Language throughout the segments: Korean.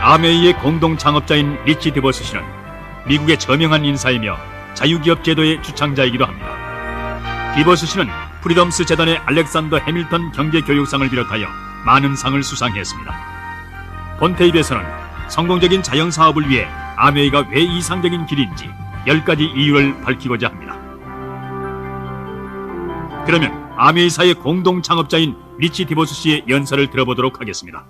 아메이의 공동 창업자인 리치 디버스 씨는 미국의 저명한 인사이며 자유기업 제도의 주창자이기도 합니다. 디버스 씨는 프리덤스 재단의 알렉산더 해밀턴 경제교육상을 비롯하여 많은 상을 수상했습니다. 본 테이프에서는 성공적인 자영사업을 위해 아메이가 왜 이상적인 길인지 10가지 이유를 밝히고자 합니다. 그러면 아메이사의 공동 창업자인 리치 디버스 씨의 연설을 들어보도록 하겠습니다.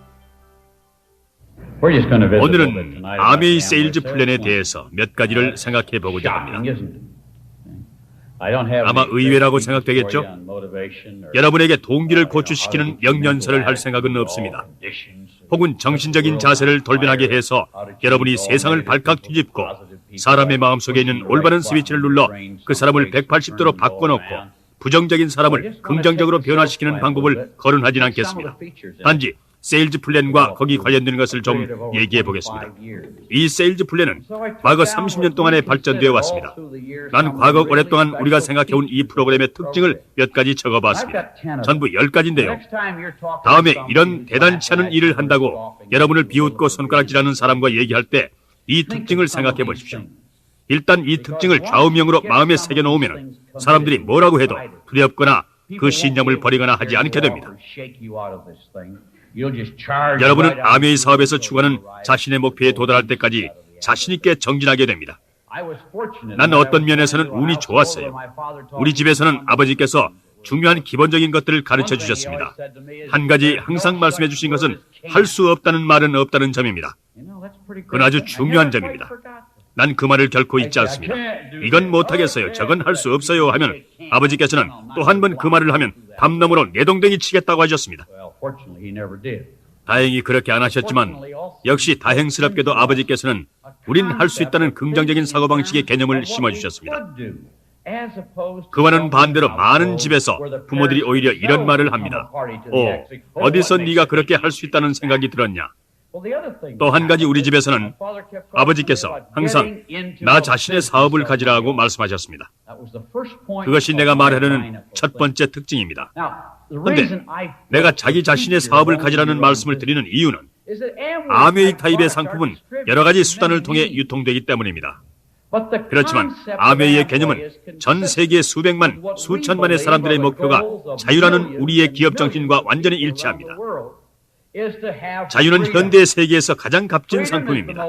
오늘은 아메이 세일즈 플랜에 대해서 몇 가지를 생각해 보고자 합니다. 아마 의외라고 생각되겠죠? 여러분에게 동기를 고취시키는 명연설을 할 생각은 없습니다. 혹은 정신적인 자세를 돌변하게 해서 여러분이 세상을 발칵 뒤집고 사람의 마음속에 있는 올바른 스위치를 눌러 그 사람을 180도로 바꿔놓고 부정적인 사람을 긍정적으로 변화시키는 방법을 거론하진 않겠습니다. 단지 세일즈 플랜과 거기 관련되는 것을 좀 얘기해 보겠습니다. 이 세일즈 플랜은 과거 30년 동안에 발전되어 왔습니다. 난 과거 오랫동안 우리가 생각해온 이 프로그램의 특징을 몇 가지 적어봤습니다. 전부 10가지인데요. 다음에 이런 대단치 않은 일을 한다고 여러분을 비웃고 손가락질하는 사람과 얘기할 때 이 특징을 생각해 보십시오. 일단 이 특징을 좌우명으로 마음에 새겨놓으면 사람들이 뭐라고 해도 두렵거나 그 신념을 버리거나 하지 않게 됩니다. 여러분은 아메이 사업에서 추구하는 자신의 목표에 도달할 때까지 자신있게 정진하게 됩니다. 난 어떤 면에서는 운이 좋았어요. 우리 집에서는 아버지께서 중요한 기본적인 것들을 가르쳐 주셨습니다. 한 가지 항상 말씀해 주신 것은 할 수 없다는 말은 없다는 점입니다. 그건 아주 중요한 점입니다. 난 그 말을 결코 잊지 않습니다. 이건 못하겠어요, 저건 할 수 없어요 하면 아버지께서는 또 한 번 그 말을 하면 밤너머로 내동댕이 치겠다고 하셨습니다. 다행히 그렇게 안 하셨지만 역시 다행스럽게도 아버지께서는 우린 할 수 있다는 긍정적인 사고방식의 개념을 심어주셨습니다. 그와는 반대로 많은 집에서 부모들이 오히려 이런 말을 합니다. 어디서 네가 그렇게 할 수 있다는 생각이 들었냐? 또 한 가지 우리 집에서는 아버지께서 항상 나 자신의 사업을 가지라고 말씀하셨습니다. 그것이 내가 말하려는 첫 번째 특징입니다. 그런데 내가 자기 자신의 사업을 가지라는 말씀을 드리는 이유는 아메이 타입의 상품은 여러 가지 수단을 통해 유통되기 때문입니다. 그렇지만 아메이의 개념은 전 세계 수백만, 수천만의 사람들의 목표가 자유라는 우리의 기업 정신과 완전히 일치합니다. 자유는 현대 세계에서 가장 값진 상품입니다.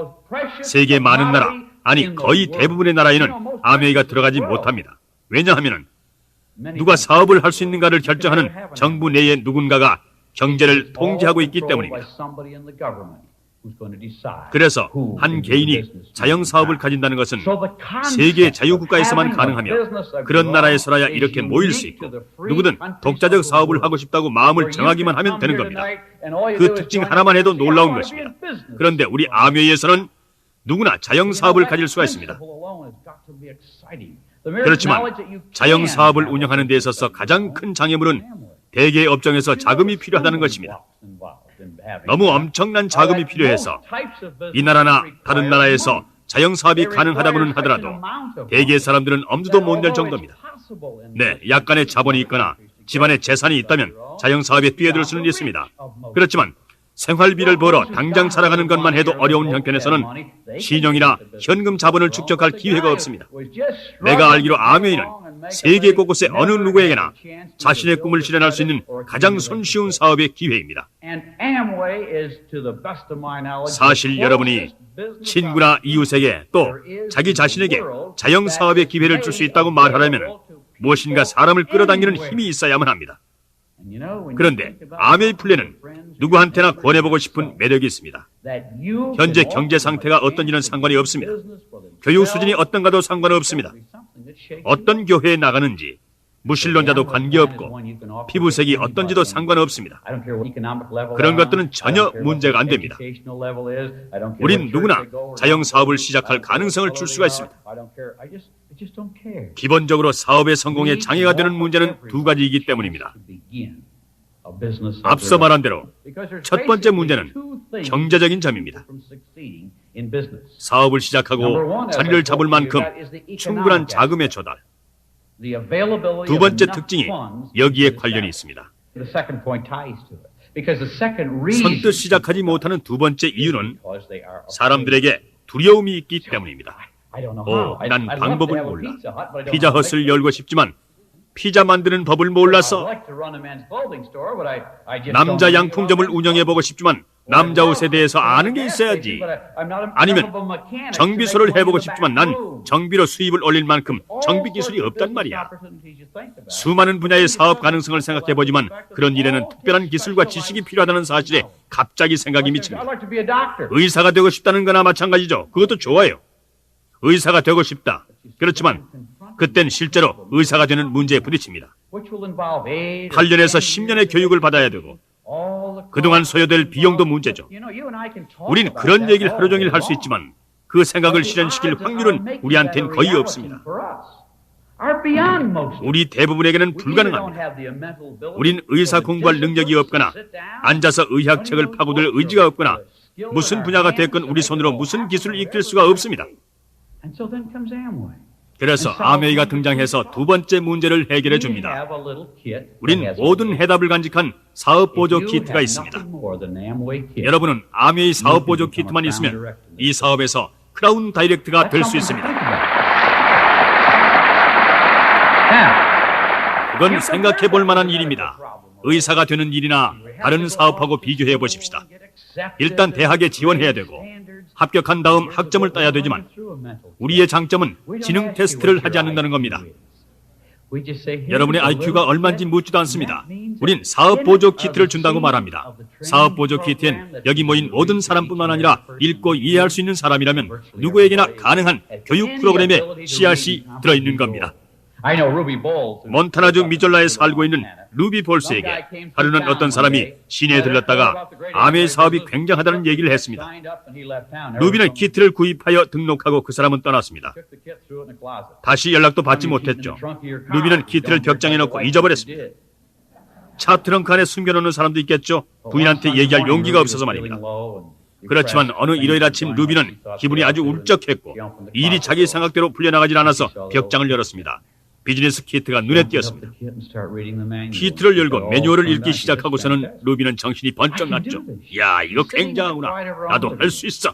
세계 많은 나라, 아니 거의 대부분의 나라에는 아메이가 들어가지 못합니다. 왜냐하면 누가 사업을 할 수 있는가를 결정하는 정부 내의 누군가가 경제를 통제하고 있기 때문입니다. 그래서 한 개인이 자영사업을 가진다는 것은 세계 자유국가에서만 가능하며 그런 나라에서라야 이렇게 모일 수 있고 누구든 독자적 사업을 하고 싶다고 마음을 정하기만 하면 되는 겁니다. 그 특징 하나만 해도 놀라운 것입니다. 그런데 우리 아메이에서는 누구나 자영사업을 가질 수가 있습니다. 그렇지만 자영사업을 운영하는 데 있어서 가장 큰 장애물은 대개 업종에서 자금이 필요하다는 것입니다. 너무 엄청난 자금이 필요해서 이 나라나 다른 나라에서 자영사업이 가능하다고는 하더라도 대개 사람들은 엄두도 못 낼 정도입니다. 네, 약간의 자본이 있거나 집안에 재산이 있다면 자영사업에 뛰어들 수는 있습니다. 그렇지만 생활비를 벌어 당장 살아가는 것만 해도 어려운 형편에서는 신용이나 현금 자본을 축적할 기회가 없습니다. 내가 알기로 아메이는 세계 곳곳의 어느 누구에게나 자신의 꿈을 실현할 수 있는 가장 손쉬운 사업의 기회입니다. 사실 여러분이 친구나 이웃에게 또 자기 자신에게 자영사업의 기회를 줄 수 있다고 말하려면 무엇인가 사람을 끌어당기는 힘이 있어야만 합니다. 그런데 아메이 플랜은 누구한테나 권해보고 싶은 매력이 있습니다. 현재 경제 상태가 어떤지는 상관이 없습니다. 교육 수준이 어떤가도 상관없습니다. 어떤 교회에 나가는지, 무신론자도 관계없고 피부색이 어떤지도 상관없습니다. 그런 것들은 전혀 문제가 안 됩니다. 우린 누구나 자영사업을 시작할 가능성을 줄 수가 있습니다. 기본적으로 사업의 성공에 장애가 되는 문제는 두 가지이기 때문입니다. 앞서 말한 대로 첫 번째 문제는 경제적인 점입니다. 사업을 시작하고 자리를 잡을 만큼 충분한 자금의 조달. 두 번째 특징이 여기에 관련이 있습니다. 선뜻 시작하지 못하는 두 번째 이유는 사람들에게 두려움이 있기 때문입니다. 난 방법을 몰라. 피자헛을 열고 싶지만 피자 만드는 법을 몰라서. 남자 양품점을 운영해보고 싶지만 남자 옷에 대해서 아는 게 있어야지. 아니면 정비소를 해보고 싶지만 난 정비로 수입을 올릴 만큼 정비 기술이 없단 말이야. 수많은 분야의 사업 가능성을 생각해보지만 그런 일에는 특별한 기술과 지식이 필요하다는 사실에 갑자기 생각이 미칩니다. 의사가 되고 싶다는 거나 마찬가지죠. 그것도 좋아요. 의사가 되고 싶다. 그렇지만 그땐 실제로 의사가 되는 문제에 부딪힙니다. 8년에서 10년의 교육을 받아야 되고 그동안 소요될 비용도 문제죠. 우린 그런 얘기를 하루 종일 할 수 있지만 그 생각을 실현시킬 확률은 우리한테는 거의 없습니다. 우리 대부분에게는 불가능합니다. 우린 의사 공부할 능력이 없거나 앉아서 의학책을 파고들 의지가 없거나 무슨 분야가 됐건 우리 손으로 무슨 기술을 익힐 수가 없습니다. 그래서 아메이가 등장해서 두 번째 문제를 해결해 줍니다. 우린 모든 해답을 간직한 사업보조 키트가 있습니다. 여러분은 아메이 사업보조 키트만 있으면 이 사업에서 크라운 다이렉트가 될 수 있습니다. 그건 생각해 볼 만한 일입니다. 의사가 되는 일이나 다른 사업하고 비교해 보십시다. 일단 대학에 지원해야 되고 합격한 다음 학점을 따야 되지만 우리의 장점은 지능 테스트를 하지 않는다는 겁니다. 여러분의 IQ가 얼마인지 묻지도 않습니다. 우린 사업보조 키트를 준다고 말합니다. 사업보조 키트엔 여기 모인 모든 사람뿐만 아니라 읽고 이해할 수 있는 사람이라면 누구에게나 가능한 교육 프로그램에 씨앗이 들어있는 겁니다. 몬타나주 미졸라에 살고 있는 루비 볼스에게 하루는 어떤 사람이 시내에 들렀다가 아메이 사업이 굉장하다는 얘기를 했습니다. 루비는 키트를 구입하여 등록하고 그 사람은 떠났습니다. 다시 연락도 받지 못했죠. 루비는 키트를 벽장에 넣고 잊어버렸습니다. 차 트렁크 안에 숨겨놓는 사람도 있겠죠. 부인한테 얘기할 용기가 없어서 말입니다. 그렇지만 어느 일요일 아침 루비는 기분이 아주 울적했고 일이 자기 생각대로 풀려나가질 않아서 벽장을 열었습니다. 비즈니스 키트가 눈에 띄었습니다. 키트를 열고 매뉴얼을 읽기 시작하고서는 루비는 정신이 번쩍 났죠. 이야, 이거 굉장하구나. 나도 할 수 있어.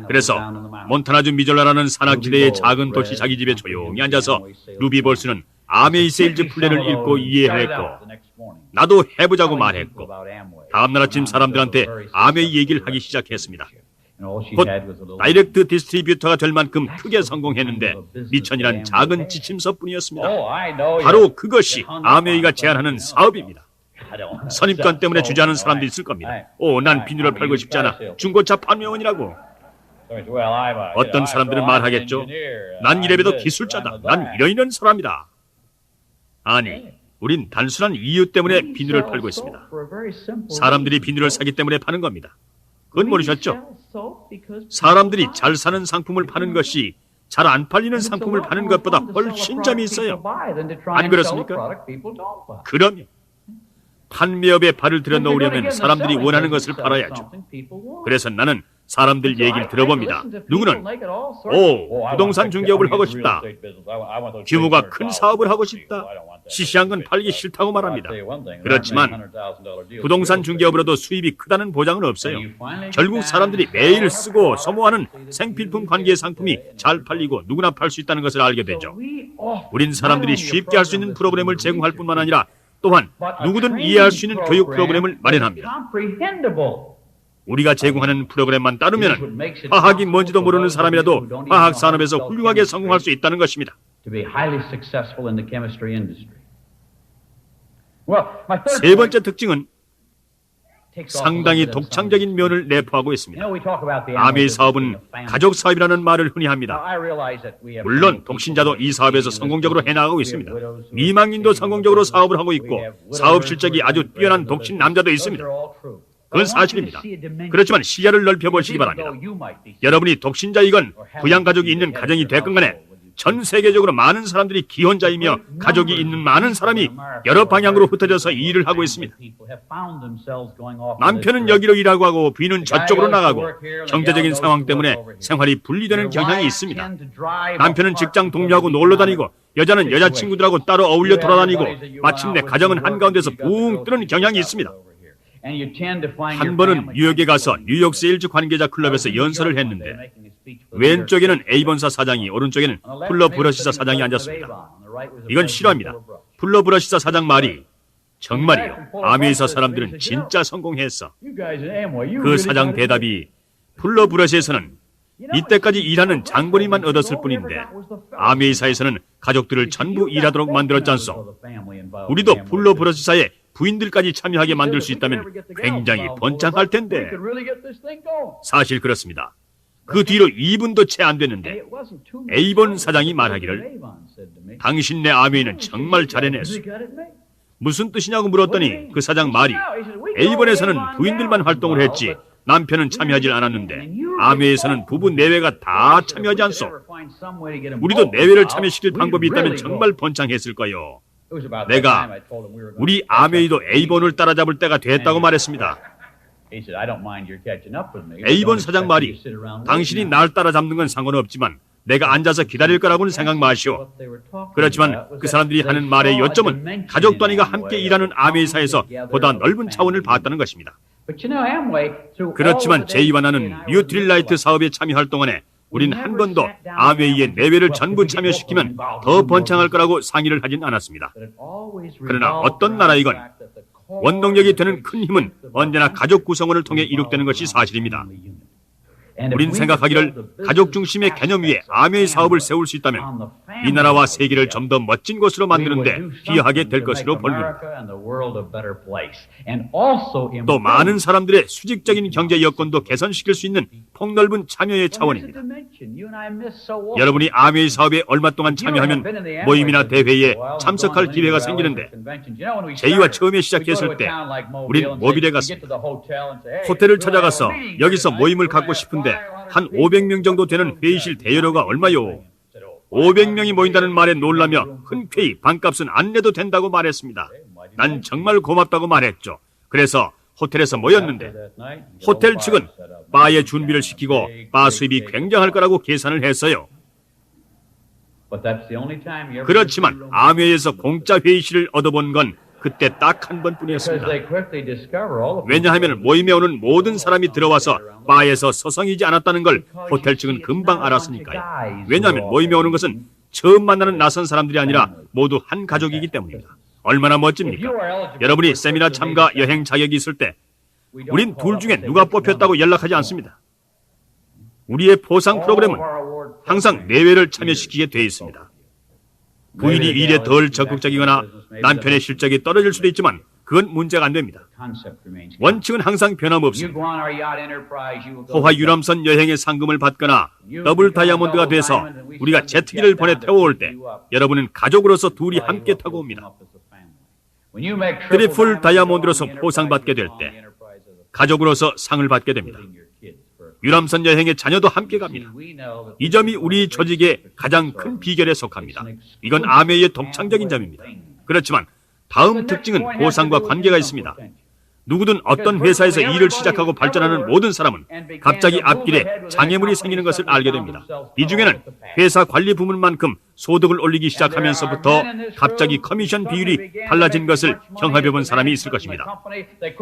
그래서 몬타나주 미졸라라는 산악지대의 작은 도시 자기 집에 조용히 앉아서 루비 볼스는 아메이 세일즈 플랜을 읽고 이해했고 나도 해보자고 말했고 다음날 아침 사람들한테 아메이 얘기를 하기 시작했습니다. 곧 다이렉트 디스트리뷰터가 될 만큼 크게 성공했는데 미천이란 작은 지침서뿐이었습니다. 바로 그것이 아메이가 제안하는 사업입니다. 선입견 때문에 주저하는 사람도 있을 겁니다. 난 비누를 팔고 싶지 않아. 중고차 판매원이라고. 어떤 사람들은 말하겠죠. 난 이래봬도 기술자다. 난 이런 사람이다. 아니, 우린 단순한 이유 때문에 비누를 팔고 있습니다. 사람들이 비누를 사기 때문에 파는 겁니다. 그건 모르셨죠? 사람들이 잘 사는 상품을 파는 것이 잘 안 팔리는 상품을 파는 것보다 훨씬 점이 있어요. 안 그렇습니까? 그럼요. 판매업에 발을 들여놓으려면 사람들이 원하는 것을 팔아야죠. 그래서 나는 사람들 얘기를 들어봅니다. 누구는 부동산 중개업을 하고 싶다. 규모가 큰 사업을 하고 싶다. 시시한 건 팔기 싫다고 말합니다. 그렇지만 부동산 중개업으로도 수입이 크다는 보장은 없어요. 결국 사람들이 매일 쓰고 소모하는 생필품 관계의 상품이 잘 팔리고 누구나 팔 수 있다는 것을 알게 되죠. 우린 사람들이 쉽게 할 수 있는 프로그램을 제공할 뿐만 아니라 또한 누구든 이해할 수 있는 교육 프로그램을 마련합니다. 우리가 제공하는 프로그램만 따르면 화학이 뭔지도 모르는 사람이라도 화학 산업에서 훌륭하게 성공할 수 있다는 것입니다. 세 번째 특징은 상당히 독창적인 면을 내포하고 있습니다. 아메이 사업은 가족 사업이라는 말을 흔히 합니다. 물론 독신자도 이 사업에서 성공적으로 해나가고 있습니다. 미망인도 성공적으로 사업을 하고 있고 사업 실적이 아주 뛰어난 독신 남자도 있습니다. 그건 사실입니다. 그렇지만 시야를 넓혀보시기 바랍니다. 여러분이 독신자이건 부양가족이 있는 가정이 됐건 간에 전 세계적으로 많은 사람들이 기혼자이며 가족이 있는 많은 사람이 여러 방향으로 흩어져서 일을 하고 있습니다. 남편은 여기로 일하고 하고 부인은 저쪽으로 나가고 경제적인 상황 때문에 생활이 분리되는 경향이 있습니다. 남편은 직장 동료하고 놀러 다니고 여자는 여자친구들하고 따로 어울려 돌아다니고 마침내 가정은 한가운데서 붕 뜨는 경향이 있습니다. 한 번은 뉴욕에 가서 뉴욕 세일즈 관계자 클럽에서 연설을 했는데 왼쪽에는 에이번사 사장이, 오른쪽에는 풀러 브러시사 사장이 앉았습니다. 이건 실화입니다. 풀러 브러시사 사장 말이 정말이요, 아메이사 사람들은 진짜 성공했어. 그 사장 대답이 풀러 브러시에서는 이때까지 일하는 장본인만 얻었을 뿐인데 아메이사에서는 가족들을 전부 일하도록 만들었잖소. 우리도 풀러 브러시사에 부인들까지 참여하게 만들 수 있다면 굉장히 번창할 텐데. 사실 그렇습니다. 그 뒤로 2분도 채 안 됐는데 에이번 사장이 말하기를 당신네 아메이는 정말 잘해냈어. 무슨 뜻이냐고 물었더니 그 사장 말이 에이번에서는 부인들만 활동을 했지 남편은 참여하지 않았는데 아메이에서는 부부 내외가 다 참여하지 않소. 우리도 내외를 참여시킬 방법이 있다면 정말 번창했을 거요. 내가 우리 아메이도 에이번을 따라잡을 때가 됐다고 말했습니다. 에이번 사장 말이 당신이 날 따라잡는 건 상관없지만 내가 앉아서 기다릴 거라고는 생각 마시오. 그렇지만 그 사람들이 하는 말의 요점은 가족 단위가 함께 일하는 아메이사에서 보다 넓은 차원을 봤다는 것입니다. 그렇지만 제이와 나는 뉴트릴라이트 사업에 참여할 동안에 우린 한 번도 아메이의 내외를 전부 참여시키면 더 번창할 거라고 상의를 하진 않았습니다. 그러나 어떤 나라이건 원동력이 되는 큰 힘은 언제나 가족 구성원을 통해 이룩되는 것이 사실입니다. 우린 생각하기를 가족 중심의 개념 위에 아메이 사업을 세울 수 있다면 이 나라와 세계를 좀 더 멋진 곳으로 만드는데 기여하게 될 것으로 보입니다. 또 많은 사람들의 수직적인 경제 여건도 개선시킬 수 있는 폭넓은 참여의 차원입니다. 여러분이 아메이 사업에 얼마 동안 참여하면 모임이나 대회에 참석할 기회가 생기는데 제이와 처음에 시작했을 때 우린 모빌에 갔습니다. 호텔을 찾아가서 여기서 모임을 갖고 싶은데 한 500명 정도 되는 회의실 대여료가 얼마요? 500명이 모인다는 말에 놀라며 흔쾌히 반값은 안 내도 된다고 말했습니다. 난 정말 고맙다고 말했죠. 그래서 호텔에서 모였는데 호텔 측은 바의 준비를 시키고 바 수입이 굉장할 거라고 계산을 했어요. 그렇지만 아메이에서 공짜 회의실을 얻어본 건 그때 딱 한 번뿐이었습니다. 왜냐하면 모임에 오는 모든 사람이 들어와서 바에서 서성이지 않았다는 걸 호텔 측은 금방 알았으니까요. 왜냐하면 모임에 오는 것은 처음 만나는 낯선 사람들이 아니라 모두 한 가족이기 때문입니다. 얼마나 멋집니까? 여러분이 세미나 참가 여행 자격이 있을 때 우린 둘 중에 누가 뽑혔다고 연락하지 않습니다. 우리의 보상 프로그램은 항상 내외를 참여시키게 돼 있습니다. 부인이 일에 덜 적극적이거나 남편의 실적이 떨어질 수도 있지만 그건 문제가 안 됩니다. 원칙은 항상 변함없습니다. 호화 유람선 여행의 상금을 받거나 더블 다이아몬드가 돼서 우리가 제트기를 보내 태워올 때 여러분은 가족으로서 둘이 함께 타고 옵니다. 트리플 다이아몬드로서 보상받게 될 때 가족으로서 상을 받게 됩니다. 유람선 여행에 자녀도 함께 갑니다. 이 점이 우리 조직의 가장 큰 비결에 속합니다. 이건 아메이의 독창적인 점입니다. 그렇지만 다음 특징은 보상과 관계가 있습니다. 누구든 어떤 회사에서 일을 시작하고 발전하는 모든 사람은 갑자기 앞길에 장애물이 생기는 것을 알게 됩니다. 이 중에는 회사 관리 부문만큼 소득을 올리기 시작하면서부터 갑자기 커미션 비율이 달라진 것을 경험해 본 사람이 있을 것입니다.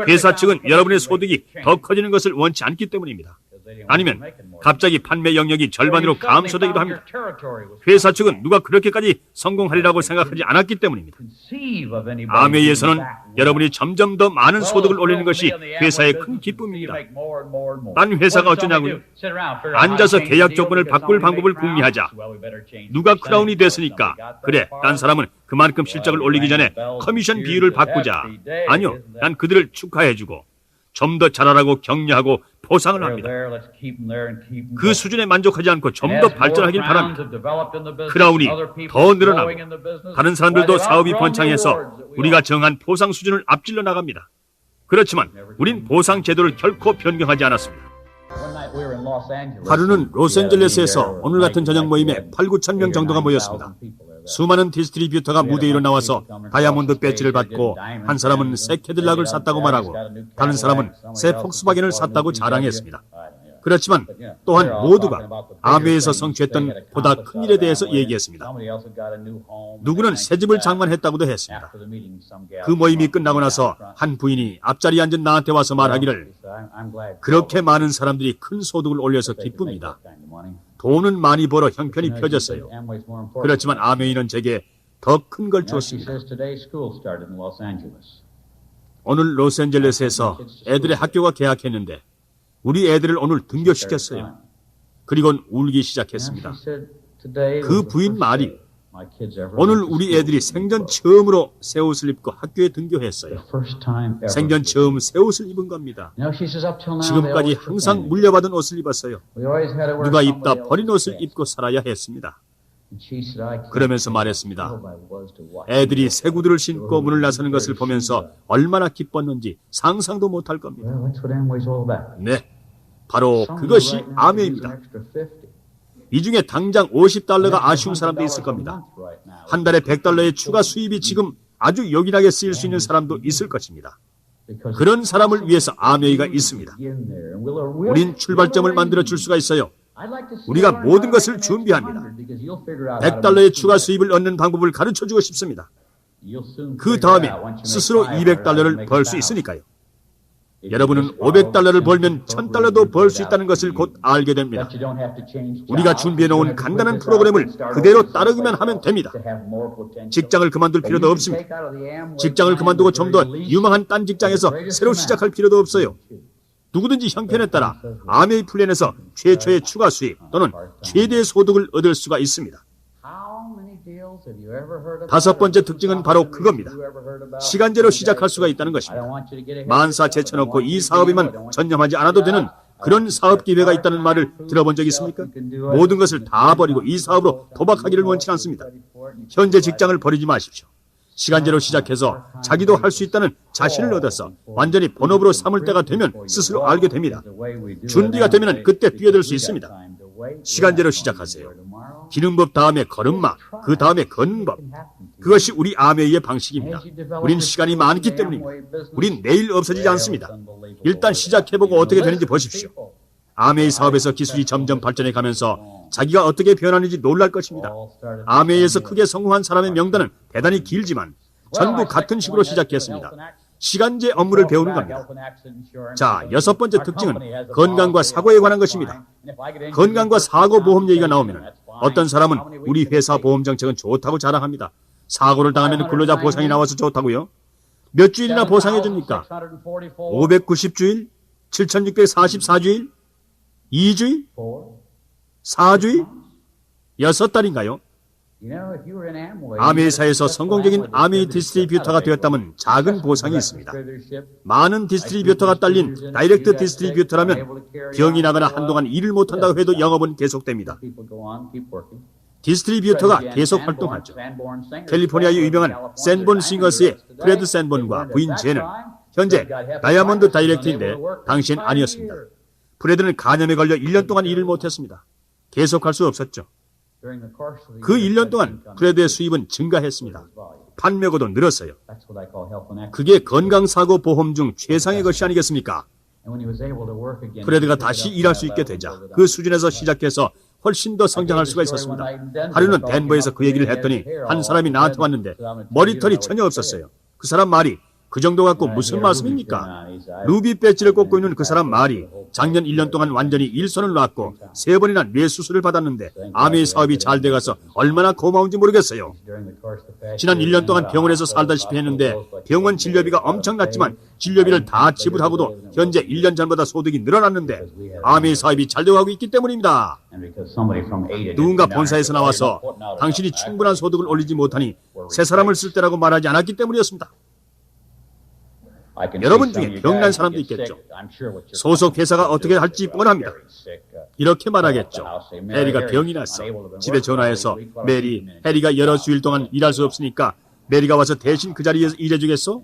회사 측은 여러분의 소득이 더 커지는 것을 원치 않기 때문입니다. 아니면 갑자기 판매 영역이 절반으로 감소되기도 합니다. 회사 측은 누가 그렇게까지 성공하리라고 생각하지 않았기 때문입니다. 아메이에서는 여러분이 점점 더 많은 소득을 올리는 것이 회사의 큰 기쁨입니다. 딴 회사가 어쩌냐고요? 앉아서 계약 조건을 바꿀 방법을 궁리하자. 누가 크라운이 됐으니까 그래, 딴 사람은 그만큼 실적을 올리기 전에 커미션 비율을 바꾸자. 아니요, 난 그들을 축하해주고 좀 더 잘하라고 격려하고 보상을 합니다. 그 수준에 만족하지 않고 좀 더 발전하길 바랍니다. 크라운이 더 늘어나고 다른 사람들도 사업이 번창해서 우리가 정한 보상 수준을 앞질러 나갑니다. 그렇지만 우린 보상 제도를 결코 변경하지 않았습니다. 하루는 로스앤젤레스에서 오늘 같은 저녁 모임에 8, 9천 명 정도가 모였습니다. 수많은 디스트리뷰터가 무대 위로 나와서 다이아몬드 배지를 받고 한 사람은 새 캐딜락을 샀다고 말하고 다른 사람은 새 폭스바겐을 샀다고 자랑했습니다. 그렇지만 또한 모두가 아메에서 성취했던 보다 큰 일에 대해서 얘기했습니다. 누구는 새 집을 장만했다고도 했습니다. 그 모임이 끝나고 나서 한 부인이 앞자리에 앉은 나한테 와서 말하기를 그렇게 많은 사람들이 큰 소득을 올려서 기쁩니다. 돈은 많이 벌어 형편이 펴졌어요. 그렇지만 아메이는 제게 더 큰 걸 주었습니다. 오늘 로스앤젤레스에서 애들의 학교가 개학했는데 우리 애들을 오늘 등교시켰어요. 그리고는 울기 시작했습니다. 그 부인 말이 오늘 우리 애들이 생전 처음으로 새 옷을 입고 학교에 등교했어요. 생전 처음 새 옷을 입은 겁니다. 지금까지 항상 물려받은 옷을 입었어요. 누가 입다 버린 옷을 입고 살아야 했습니다. 그러면서 말했습니다. 애들이 새 구두를 신고 문을 나서는 것을 보면서 얼마나 기뻤는지 상상도 못할 겁니다. 네, 바로 그것이 아메입니다. 이 중에 당장 $50가 아쉬운 사람도 있을 겁니다. 한 달에 $100의 추가 수입이 지금 아주 요긴하게 쓰일 수 있는 사람도 있을 것입니다. 그런 사람을 위해서 아메이가 있습니다. 우린 출발점을 만들어 줄 수가 있어요. 우리가 모든 것을 준비합니다. $100의 추가 수입을 얻는 방법을 가르쳐주고 싶습니다. 그 다음에 스스로 $200를 벌 수 있으니까요. 여러분은 $500를 벌면 $1000도 벌 수 있다는 것을 곧 알게 됩니다. 우리가 준비해놓은 간단한 프로그램을 그대로 따르기만 하면 됩니다. 직장을 그만둘 필요도 없습니다. 직장을 그만두고 좀 더 유망한 딴 직장에서 새로 시작할 필요도 없어요. 누구든지 형편에 따라 아메이 플랜에서 최초의 추가 수입 또는 최대의 소득을 얻을 수가 있습니다. 다섯 번째 특징은 바로 그겁니다. 시간제로 시작할 수가 있다는 것입니다. 만사 제쳐놓고 이 사업에만 전념하지 않아도 되는 그런 사업 기회가 있다는 말을 들어본 적 있습니까? 모든 것을 다 버리고 이 사업으로 도박하기를 원치 않습니다. 현재 직장을 버리지 마십시오. 시간제로 시작해서 자기도 할 수 있다는 자신을 얻어서 완전히 본업으로 삼을 때가 되면 스스로 알게 됩니다. 준비가 되면 그때 뛰어들 수 있습니다. 시간제로 시작하세요. 기능법 다음에 걸음마, 그 다음에 걷는 법. 그것이 우리 아메이의 방식입니다. 우린 시간이 많기 때문입니다. 우린 내일 없어지지 않습니다. 일단 시작해보고 어떻게 되는지 보십시오. 아메이 사업에서 기술이 점점 발전해 가면서 자기가 어떻게 변하는지 놀랄 것입니다. 아메이에서 크게 성공한 사람의 명단은 대단히 길지만 전부 같은 식으로 시작했습니다. 시간제 업무를 배우는 겁니다. 자, 여섯 번째 특징은 건강과 사고에 관한 것입니다. 건강과 사고 보험 얘기가 나오면 어떤 사람은 우리 회사 보험 정책은 좋다고 자랑합니다. 사고를 당하면 근로자 보상이 나와서 좋다고요? 몇 주일이나 보상해 줍니까? 590주일? 7644주일? 2주일? 4주일? 6달인가요? 아메이사에서 성공적인 아메이 디스트리뷰터가 되었다면 작은 보상이 있습니다. 많은 디스트리뷰터가 딸린 다이렉트 디스트리뷰터라면 병이 나거나 한동안 일을 못한다고 해도 영업은 계속됩니다. 디스트리뷰터가 계속 활동하죠. 캘리포니아의 유명한 샌본 싱어스의 프레드 샌본과 부인 제는 현재 다이아몬드 다이렉트인데 당시엔 아니었습니다. 프레드는 간염에 걸려 1년 동안 일을 못했습니다. 계속할 수 없었죠. 그 1년 동안 프레드의 수입은 증가했습니다. 판매고도 늘었어요. 그게 건강사고 보험 중 최상의 것이 아니겠습니까? 프레드가 다시 일할 수 있게 되자 그 수준에서 시작해서 훨씬 더 성장할 수가 있었습니다. 하루는 덴버에서 그 얘기를 했더니 한 사람이 나한테 왔는데 머리털이 전혀 없었어요. 그 사람 말이 그 정도 갖고 무슨 말씀입니까? 루비 배지를 꽂고 있는 그 사람 말이 작년 1년 동안 완전히 일손을 놨고 3번이나 뇌 수술을 받았는데 아메이 사업이 잘 돼가서 얼마나 고마운지 모르겠어요. 지난 1년 동안 병원에서 살다시피 했는데 병원 진료비가 엄청났지만 진료비를 다 지불하고도 현재 1년 전보다 소득이 늘어났는데 아메이 사업이 잘 되어가고 있기 때문입니다. 누군가 본사에서 나와서 당신이 충분한 소득을 올리지 못하니 새 사람을 쓸 때라고 말하지 않았기 때문이었습니다. 여러분 중에 병난 사람도 있겠죠. 소속 회사가 어떻게 할지 뻔합니다. 이렇게 말하겠죠. 해리가 병이 났어. 집에 전화해서 메리, 해리가 여러 수일 동안 일할 수 없으니까 메리가 와서 대신 그 자리에서 일해주겠어?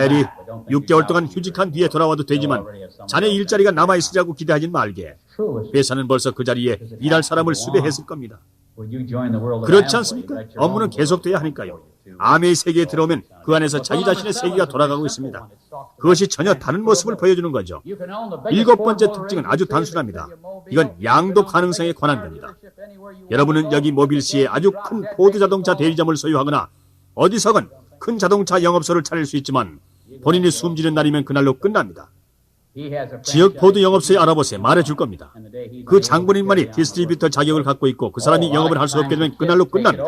해리, 6개월 동안 휴직한 뒤에 돌아와도 되지만 자네 일자리가 남아있으자고 기대하진 말게. 회사는 벌써 그 자리에 일할 사람을 수배했을 겁니다. 그렇지 않습니까? 업무는 계속돼야 하니까요. 아메이 세계에 들어오면 그 안에서 자기 자신의 세계가 돌아가고 있습니다. 그것이 전혀 다른 모습을 보여주는 거죠. 7번째 특징은 아주 단순합니다. 이건 양도 가능성에 관한 겁니다. 여러분은 여기 모빌시에 아주 큰 포드 자동차 대리점을 소유하거나 어디서건 큰 자동차 영업소를 차릴 수 있지만 본인이 숨지는 날이면 그날로 끝납니다. 지역 포드 영업소에 알아보세요. 말해줄 겁니다. 그 장본인만이 디스트리뷰터 자격을 갖고 있고 그 사람이 영업을 할 수 없게 되면 그날로 끝납니다.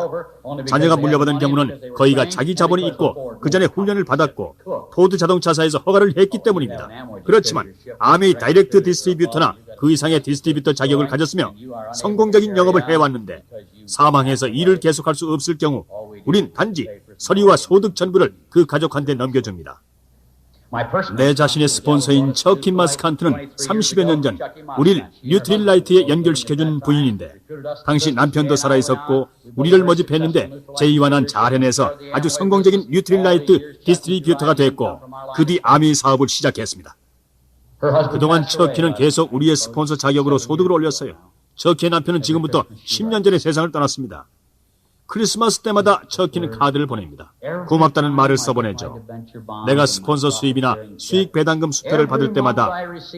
자녀가 물려받은 경우는 거의가 자기 자본이 있고 그 전에 훈련을 받았고 포드 자동차사에서 허가를 했기 때문입니다. 그렇지만 아메이 다이렉트 디스트리뷰터나 그 이상의 디스트리뷰터 자격을 가졌으며 성공적인 영업을 해왔는데 사망해서 일을 계속할 수 없을 경우 우린 단지 서류와 소득 전부를 그 가족한테 넘겨줍니다. 내 자신의 스폰서인 척키 마스칸트는 30여 년 전 우리를 뉴트릴라이트에 연결시켜준 부인인데 당시 남편도 살아있었고 우리를 모집했는데 제이와 난 잘 해내서 아주 성공적인 뉴트릴라이트 디스트리뷰터가 됐고 그 뒤 아미 사업을 시작했습니다. 그동안 척키는 계속 우리의 스폰서 자격으로 소득을 올렸어요. 척키의 남편은 지금부터 10년 전에 세상을 떠났습니다. 크리스마스 때마다 척키는 카드를 보냅니다. 고맙다는 말을 써보내죠. 내가 스폰서 수입이나 수익 배당금 수표를 받을 때마다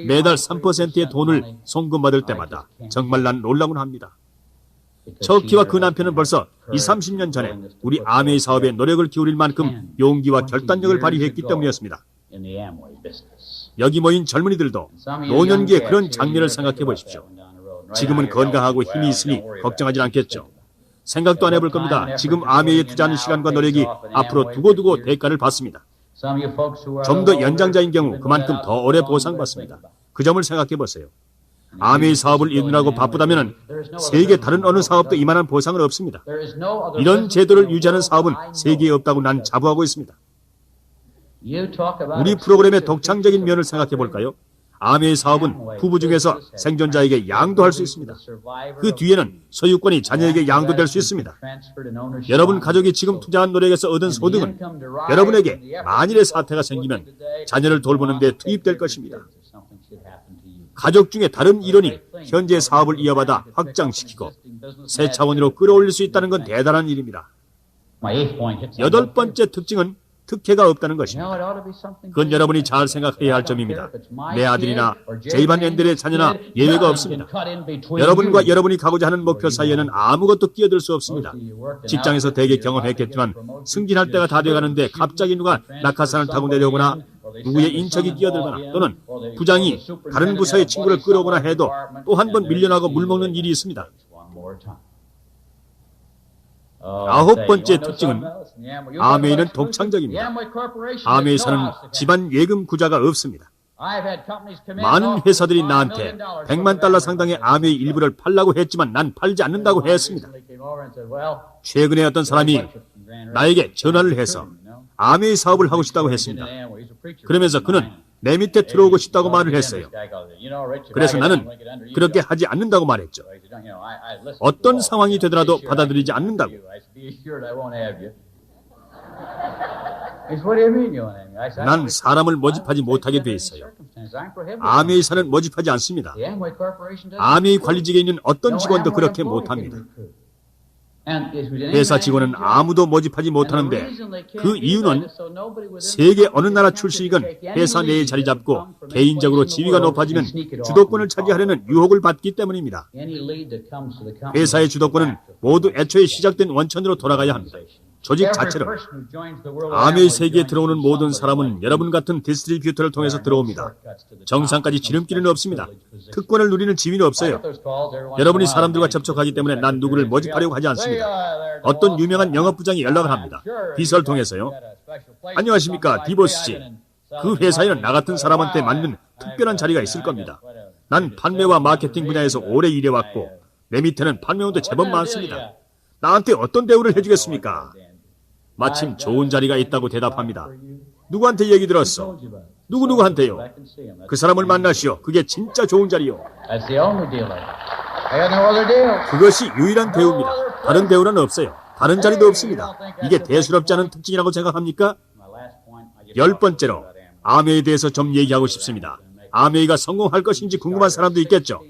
매달 3%의 돈을 송금받을 때마다 정말 난 놀라곤 합니다. 척키와 그 남편은 벌써 30년 전에 우리 아메이 사업에 노력을 기울일 만큼 용기와 결단력을 발휘했기 때문이었습니다. 여기 모인 젊은이들도 노년기에 그런 장면을 생각해 보십시오. 지금은 건강하고 힘이 있으니 걱정하지 않겠죠. 생각도 안 해볼 겁니다. 지금 아메이에 투자하는 시간과 노력이 앞으로 두고두고 대가를 받습니다. 좀 더 연장자인 경우 그만큼 더 오래 보상받습니다. 그 점을 생각해 보세요. 아메이 사업을 이루느라고 바쁘다면 세계 다른 어느 사업도 이만한 보상은 없습니다. 이런 제도를 유지하는 사업은 세계에 없다고 난 자부하고 있습니다. 우리 프로그램의 독창적인 면을 생각해 볼까요? 아메이 사업은 부부 중에서 생존자에게 양도할 수 있습니다. 그 뒤에는 소유권이 자녀에게 양도될 수 있습니다. 여러분 가족이 지금 투자한 노력에서 얻은 소득은 여러분에게 만일의 사태가 생기면 자녀를 돌보는 데 투입될 것입니다. 가족 중에 다른 일원이 현재 사업을 이어받아 확장시키고 새 차원으로 끌어올릴 수 있다는 건 대단한 일입니다. 8번째 특징은 특혜가 없다는 것입니다. 그건 여러분이 잘 생각해야 할 점입니다. 내 아들이나 제이반 앤델의 자녀나 예외가 없습니다. 여러분과 여러분이 가고자 하는 목표 사이에는 아무것도 끼어들 수 없습니다. 직장에서 대개 경험했겠지만 승진할 때가 다 돼가는데 갑자기 누가 낙하산을 타고 내려오거나 누구의 인척이 끼어들거나 또는 부장이 다른 부서의 친구를 끌어오거나 해도 또 한 번 밀려나고 물먹는 일이 있습니다. 9번째 특징은 아메이는 독창적입니다. 아메이에서는 집안 예금 구자가 없습니다. 많은 회사들이 나한테 100만 달러 상당의 아메이 일부를 팔라고 했지만 난 팔지 않는다고 했습니다. 최근에 어떤 사람이 나에게 전화를 해서 아메이 사업을 하고 싶다고 했습니다. 그러면서 그는 내 밑에 들어오고 싶다고 말을 했어요. 그래서 나는 그렇게 하지 않는다고 말했죠. 어떤 상황이 되더라도 받아들이지 않는다고. 난 사람을 모집하지 못하게 돼 있어요. 아메이사는 모집하지 않습니다. 아메이 관리직에 있는 어떤 직원도 그렇게 못합니다. 회사 직원은 아무도 모집하지 못하는데 그 이유는 세계 어느 나라 출신이건 회사 내에 자리 잡고 개인적으로 지위가 높아지면 주도권을 차지하려는 유혹을 받기 때문입니다. 회사의 주도권은 모두 애초에 시작된 원천으로 돌아가야 합니다. 조직 자체로. 아메이 세계에 들어오는 모든 사람은 여러분 같은 디스트리뷰터를 통해서 들어옵니다. 정상까지 지름길은 없습니다. 특권을 누리는 지위는 없어요. 여러분이 사람들과 접촉하기 때문에 난 누구를 모집하려고 하지 않습니다. 어떤 유명한 영업부장이 연락을 합니다. 비서를 통해서요. 안녕하십니까, 디보스 씨. 그 회사에는 나 같은 사람한테 맞는 특별한 자리가 있을 겁니다. 난 판매와 마케팅 분야에서 오래 일해왔고 내 밑에는 판매원도 제법 많습니다. 나한테 어떤 대우를 해주겠습니까? 마침 좋은 자리가 있다고 대답합니다. 누구한테 얘기 들었어? 누구한테요? 그 사람을 만나시오. 그게 진짜 좋은 자리요. 그것이 유일한 대우입니다. 다른 대우는 없어요. 다른 자리도 없습니다. 이게 대수롭지 않은 특징이라고 생각합니까? 10번째로 아메이에 대해서 좀 얘기하고 싶습니다. 아메이가 성공할 것인지 궁금한 사람도 있겠죠.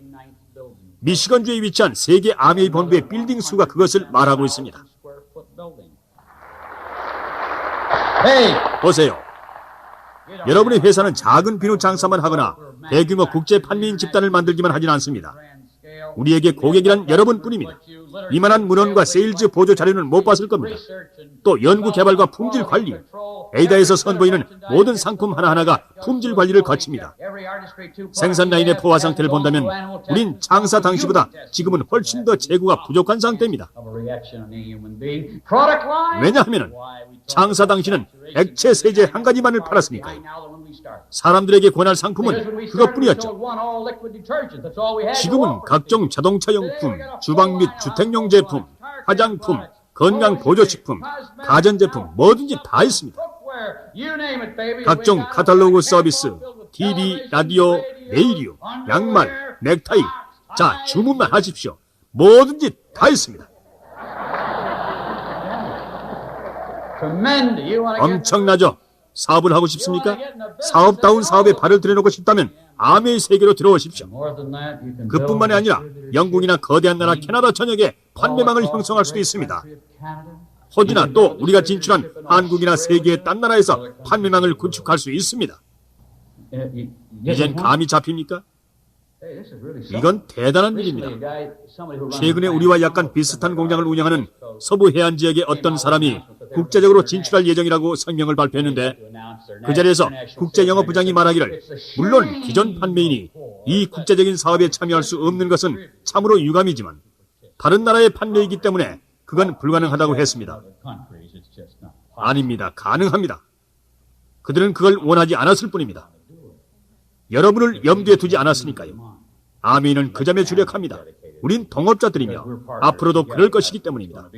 미시건주에 위치한 세계 아미의 본부의 빌딩 수가 그것을 말하고 있습니다. 보세요. 여러분의 회사는 작은 비누 장사만 하거나 대규모 국제 판매인 집단을 만들기만 하진 않습니다. 우리에게 고객이란 여러분뿐입니다. 이만한 문헌과 세일즈 보조 자료는 못 봤을 겁니다. 또 연구 개발과 품질 관리, 에이다에서 선보이는 모든 상품 하나하나가 품질 관리를 거칩니다. 생산 라인의 포화 상태를 본다면 우린 장사 당시보다 지금은 훨씬 더 재고가 부족한 상태입니다. 왜냐하면 장사 당시는 액체 세제 한 가지만을 팔았으니까요. 사람들에게 권할 상품은 그것뿐이었죠. 지금은 각종 자동차 용품, 주방 및 주택용 제품, 화장품, 건강 보조식품, 가전제품 뭐든지 다 있습니다. 각종 카탈로그 서비스, TV, 라디오, 레이디오, 양말, 넥타이. 자, 주문만 하십시오. 뭐든지 다 있습니다. 엄청나죠? 사업을 하고 싶습니까? 사업다운 사업에 발을 들여놓고 싶다면 아메의 세계로 들어오십시오. 그뿐만이 아니라 영국이나 거대한 나라 캐나다 전역에 판매망을 형성할 수도 있습니다. 호주나 또 우리가 진출한 한국이나 세계의 딴 나라에서 판매망을 구축할 수 있습니다. 이젠 감이 잡힙니까? 이건 대단한 일입니다. 최근에 우리와 약간 비슷한 공장을 운영하는 서부 해안 지역의 어떤 사람이 국제적으로 진출할 예정이라고 성명을 발표했는데 그 자리에서 국제영업부장이 말하기를 물론 기존 판매인이 이 국제적인 사업에 참여할 수 없는 것은 참으로 유감이지만 다른 나라의 판매이기 때문에 그건 불가능하다고 했습니다. 아닙니다. 가능합니다. 그들은 그걸 원하지 않았을 뿐입니다. 여러분을 염두에 두지 않았으니까요. 아미는 그 점에 주력합니다. 우린 동업자들이며 앞으로도 그럴 것이기 때문입니다.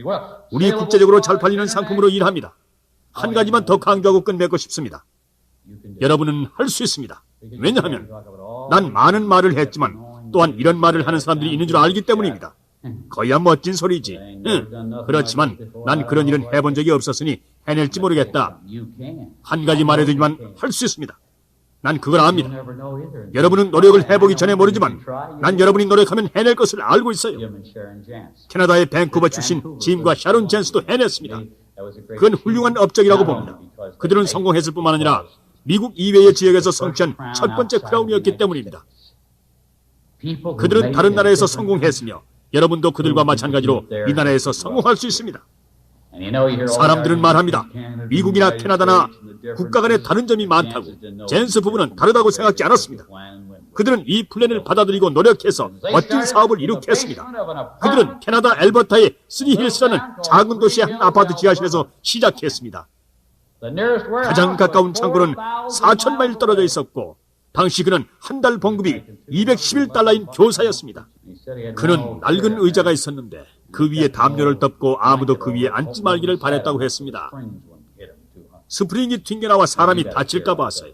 우리 국제적으로 잘 팔리는 상품으로 일합니다. 한 가지만 더 강조하고 끝맺고 싶습니다. 여러분은 할 수 있습니다. 왜냐하면 난 많은 말을 했지만 또한 이런 말을 하는 사람들이 있는 줄 알기 때문입니다. 거야 멋진 소리지. 그렇지만 난 그런 일은 해본 적이 없었으니 해낼지 모르겠다. 한 가지 말해두지만 할 수 있습니다. 난 그걸 압니다. 여러분은 노력을 해보기 전에 모르지만 난 여러분이 노력하면 해낼 것을 알고 있어요. 캐나다의 밴쿠버 출신 짐과 샤론 젠스도 해냈습니다. 그건 훌륭한 업적이라고 봅니다. 그들은 성공했을 뿐만 아니라 미국 이외의 지역에서 성취한 첫 번째 크라운이었기 때문입니다. 그들은 다른 나라에서 성공했으며 여러분도 그들과 마찬가지로 이 나라에서 성공할 수 있습니다. 사람들은 말합니다. 미국이나 캐나다나 국가 간에 다른 점이 많다고. 젠스 부부는 다르다고 생각지 않았습니다. 그들은 이 플랜을 받아들이고 노력해서 멋진 사업을 이룩했습니다. 그들은 캐나다 엘버타의 쓰리힐스라는 작은 도시의 한 아파트 지하실에서 시작했습니다. 가장 가까운 창고는 4,000마일 떨어져 있었고 당시 그는 한 달 봉급이 $211인 교사였습니다. 그는 낡은 의자가 있었는데 그 위에 담요를 덮고 아무도 그 위에 앉지 말기를 바랬다고 했습니다. 스프링이 튕겨나와 사람이 다칠까 봐서요.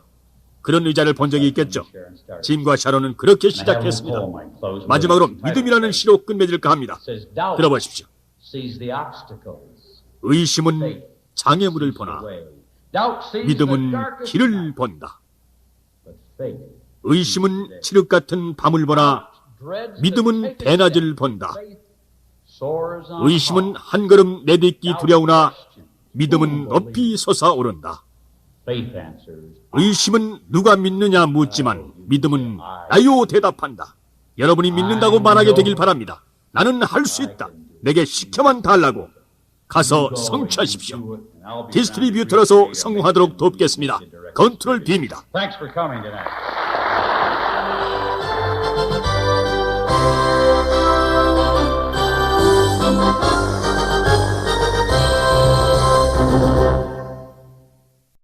그런 의자를 본 적이 있겠죠. 짐과 샤론은 그렇게 시작했습니다. 마지막으로 믿음이라는 시로 끝맺을까 합니다. 들어보십시오. 의심은 장애물을 보나 믿음은 길을 본다. 의심은 칠흑 같은 밤을 보나 믿음은 대낮을 본다. 의심은 한 걸음 내딛기 두려우나 믿음은 높이 솟아오른다. 의심은 누가 믿느냐 묻지만 믿음은 나요 대답한다. 여러분이 믿는다고 말하게 되길 바랍니다. 나는 할 수 있다. 내게 시켜만 달라고. 가서 성취하십시오. 디스트리뷰터로서 성공하도록 돕겠습니다. 건투를 빕니다.